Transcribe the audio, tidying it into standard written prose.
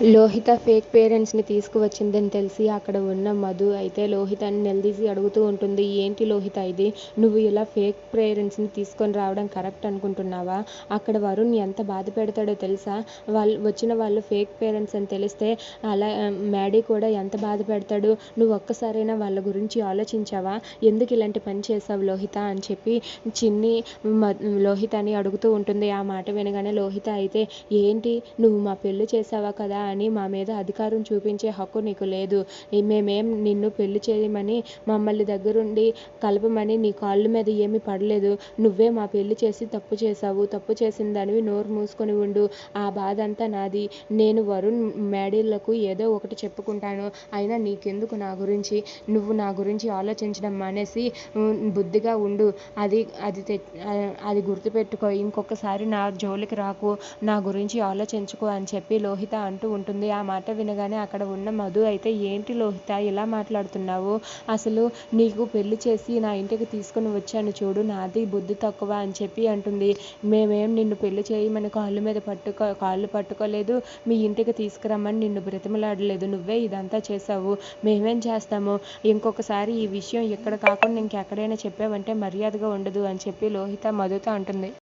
Lohitha fake పేరెంట్స్ని తీసుకువచ్చిందని తెలిసి అక్కడ ఉన్న మధు అయితే లోహితని నిలదీసి అడుగుతూ ఉంటుంది. ఏంటి లోహిత ఇది? నువ్వు ఇలా ఫేక్ పేరెంట్స్ని తీసుకొని రావడం కరెక్ట్ అనుకుంటున్నావా? అక్కడ వరుణ్ ఎంత బాధ పెడతాడో తెలుసా? వచ్చిన వాళ్ళు ఫేక్ పేరెంట్స్ అని తెలిస్తే అలా మ్యాడీ కూడా ఎంత బాధ పెడతాడు? నువ్వు ఒక్కసారైనా వాళ్ళ గురించి ఆలోచించావా? ఎందుకు ఇలాంటి పని చేసావు లోహిత అని చెప్పి చిన్ని లోహితని అడుగుతూ ఉంటుంది. ఆ మాట వినగానే లోహిత అయితే ఏంటి నువ్వు మా పెళ్లి చేసావా కదా అని మా మీద అధికారం చూపించే హక్కు నీకు లేదు. మేమేం నిన్ను పెళ్లి చేయమని మమ్మల్ని దగ్గరుండి కలపమని నీ కాళ్ళ మీద ఏమీ పడలేదు. నువ్వే మా పెళ్లి చేసి తప్పు చేసావు. తప్పు చేసిన దానివి నోరు మూసుకొని ఉండు. ఆ బాధ అంతా నాది. నేను వరుణ్ మ్యాడీలకు ఏదో ఒకటి చెప్పుకుంటాను. అయినా నీకెందుకు నా గురించి? నువ్వు నా గురించి ఆలోచించడం మానేసి బుద్ధిగా ఉండు. అది అది అది గుర్తుపెట్టుకో. ఇంకొకసారి నా జోలికి రాకు. నా గురించి ఆలోచించుకో అని చెప్పి లోహిత అంటూ ఉంటుంది. ఆ మాట వినగానే అక్కడ ఉన్న మధు అయితే ఏంటి లోహిత ఇలా మాట్లాడుతున్నావు? అసలు నీకు పెళ్లి చేసి నా ఇంటికి తీసుకుని వచ్చాను చూడు, నాది బుద్ధి తక్కువ అని చెప్పి అంటుంది. మేమేం నిన్ను పెళ్లి చేయమని కాళ్ళు పట్టుకోలేదు. మీ ఇంటికి తీసుకురమ్మని నిన్ను బ్రతిమలాడలేదు. నువ్వే ఇదంతా చేసావు. మేమేం చేస్తాము? ఇంకొకసారి ఈ విషయం ఇక్కడ కాకుండా ఇంకెక్కడైనా చెప్పావంటే మర్యాదగా ఉండదు అని చెప్పి లోహిత మధుతో అంటుంది.